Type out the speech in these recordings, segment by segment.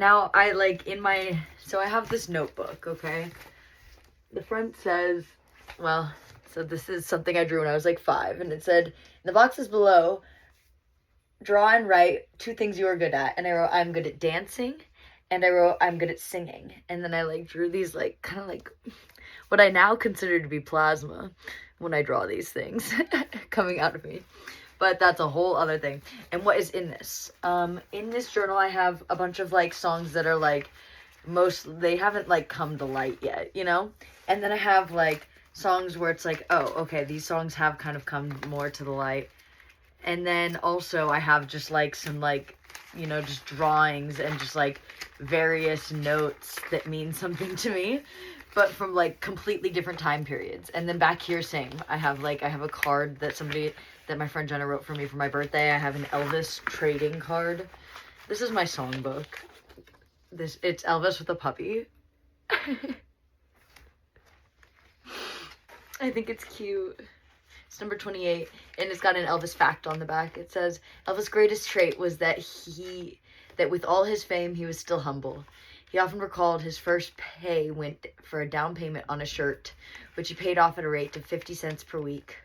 Now I like so I have this notebook, okay? The front says, well, so this is something I drew when I was like 5, and it said, in the boxes below, draw and write 2 things you are good at. And I wrote, I'm good at dancing, and I wrote, I'm good at singing. And then I like drew these like kind of like what I now consider to be plasma when I draw these things coming out of me. But that's a whole other thing. And what is in this? In this journal, I have a bunch of like songs that are like they haven't like come to light yet, you know? And then I have like songs where it's like, oh, okay, these songs have kind of come more to the light. And then also I have just like some like, you know, just drawings and just like various notes that mean something to me, but from like completely different time periods. And then back here, same. I have a card that my friend Jenna wrote for me for my birthday. I have an Elvis trading card. This is my songbook. It's Elvis with a puppy. I think it's cute. It's number 28, and it's got an Elvis fact on the back. It says, Elvis' greatest trait was that with all his fame, he was still humble. He often recalled his first pay went for a down payment on a shirt, which he paid off at a rate of 50 cents per week.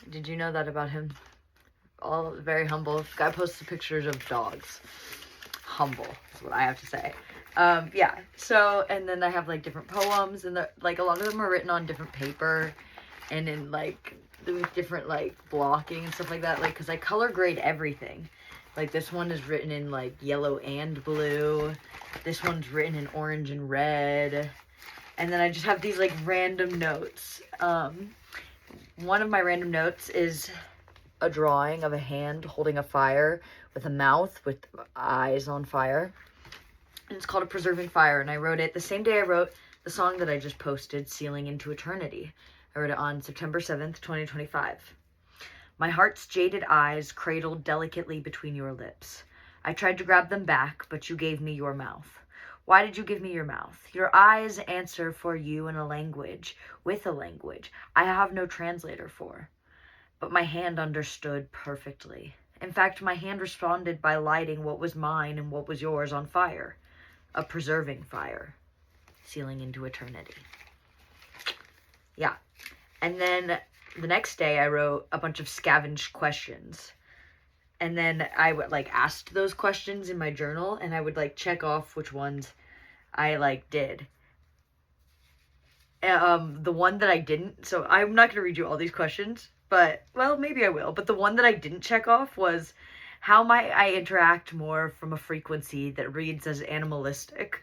Did you know that about him? All very humble. Guy posts pictures of dogs. Humble is what I have to say. Yeah. So, and then I have like different poems, and like a lot of them are written on different paper, and in like with different like blocking and stuff like that. Like, cause I color grade everything. Like this one is written in like yellow and blue. This one's written in orange and red. And then I just have these like random notes. One of my random notes is a drawing of a hand holding a fire with a mouth with eyes on fire. And it's called A Preserving Fire. And I wrote it the same day I wrote the song that I just posted, Sealing into Eternity. I wrote it on September 7th, 2025. My heart's jaded eyes cradled delicately between your lips. I tried to grab them back, but you gave me your mouth. Why did you give me your mouth? Your eyes answer for you in a language, with a language I have no translator for. But my hand understood perfectly. In fact, my hand responded by lighting what was mine and what was yours on fire. A preserving fire, sealing into eternity. Yeah. And then the next day I wrote a bunch of scavenged questions. And then I would like asked those questions in my journal, and I would like check off which ones I like did. The one that I didn't, so I'm not going to read you all these questions, but, well, maybe I will. But the one that I didn't check off was, how might I interact more from a frequency that reads as animalistic?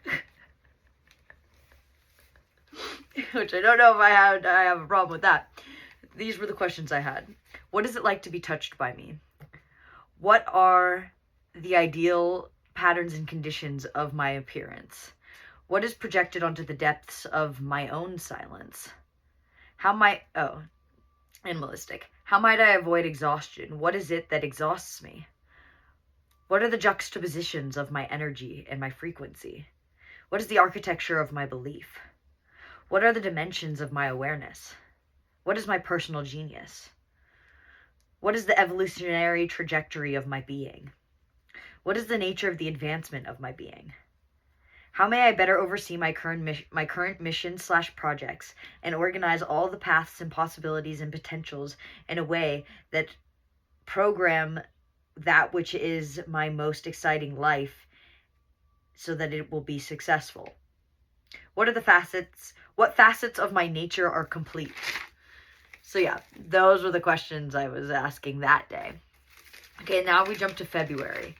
Which I don't know if I have a problem with that. These were the questions I had. What is it like to be touched by me? What are the ideal patterns and conditions of my appearance? What is projected onto the depths of my own silence? Animalistic. How might I avoid exhaustion? What is it that exhausts me? What are the juxtapositions of my energy and my frequency? What is the architecture of my belief? What are the dimensions of my awareness? What is my personal genius? What is the evolutionary trajectory of my being? What is the nature of the advancement of my being? How may I better oversee my current mission/projects and organize all the paths and possibilities and potentials in a way that program that which is my most exciting life so that it will be successful? What facets of my nature are complete? So yeah, those were the questions I was asking that day. Okay, now we jump to February.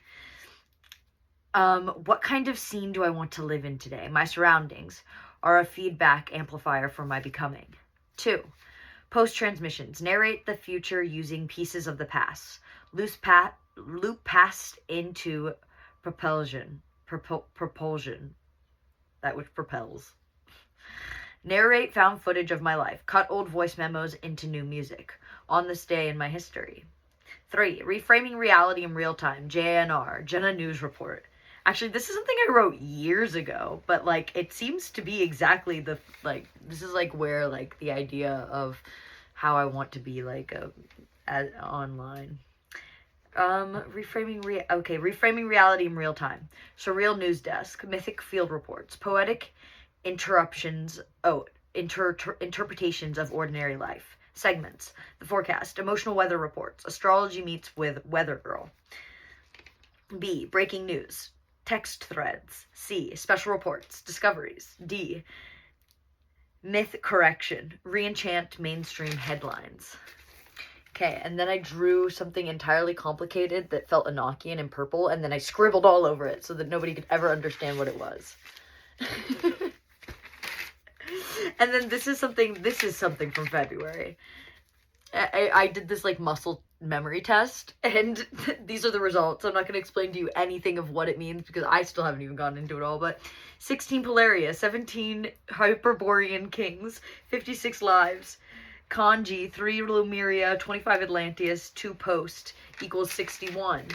What kind of scene do I want to live in today? My surroundings are a feedback amplifier for my becoming. 2. Post-transmissions. Narrate the future using pieces of the past. Loop past into propulsion. That which propels. Narrate found footage of my life. Cut old voice memos into new music. On this day in my history. 3. Reframing reality in real time. JNR. Jenna News Report. Actually, this is something I wrote years ago, but like it seems to be exactly this is like where like the idea of how I want to be like online. reframing reality in real time. Surreal news desk, mythic field reports, poetic interruptions, interpretations of ordinary life. Segments, the forecast, emotional weather reports, astrology meets with weather girl. B, breaking news, text threads. C, special reports, discoveries. D, myth correction, reenchant mainstream headlines. Okay, and then I drew something entirely complicated that felt Enochian in purple, and then I scribbled all over it so that nobody could ever understand what it was. And then this is something from February. I did this like muscle memory test, and these are the results. I'm not going to explain to you anything of what it means because I still haven't even gone into it all, but 16 Polaria, 17 Hyperborean Kings, 56 lives, Kanji, 3 Lumeria, 25 Atlanteus, 2 Post equals 61.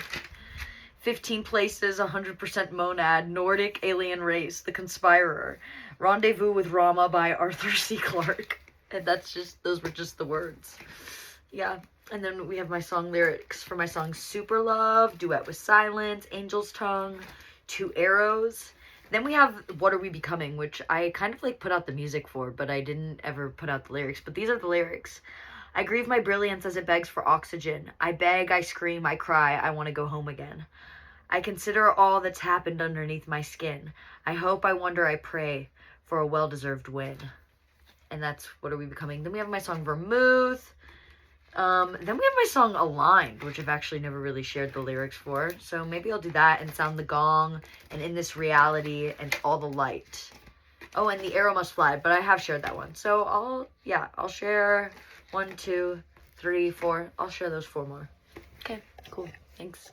15 places, 100% monad, Nordic alien race, the conspirer, Rendezvous with Rama by Arthur C. Clarke. And those were just the words. Yeah. And then we have my song lyrics for my song Super Love, Duet with Silence, Angel's Tongue, 2 Arrows. Then we have What Are We Becoming, which I kind of like put out the music for, but I didn't ever put out the lyrics. But these are the lyrics. I grieve my brilliance as it begs for oxygen. I beg, I scream, I cry, I want to go home again. I consider all that's happened underneath my skin. I hope, I wonder, I pray for a well-deserved win. And that's What Are We Becoming. Then we have my song Vermouth. Then we have my song Aligned, which I've actually never really shared the lyrics for. So maybe I'll do that and Sound the Gong and In This Reality and All the Light. Oh, and The Arrow Must Fly, but I have shared that one. So I'll share 1, 2, 3, 4. I'll share those 4 more. Okay, cool. Thanks.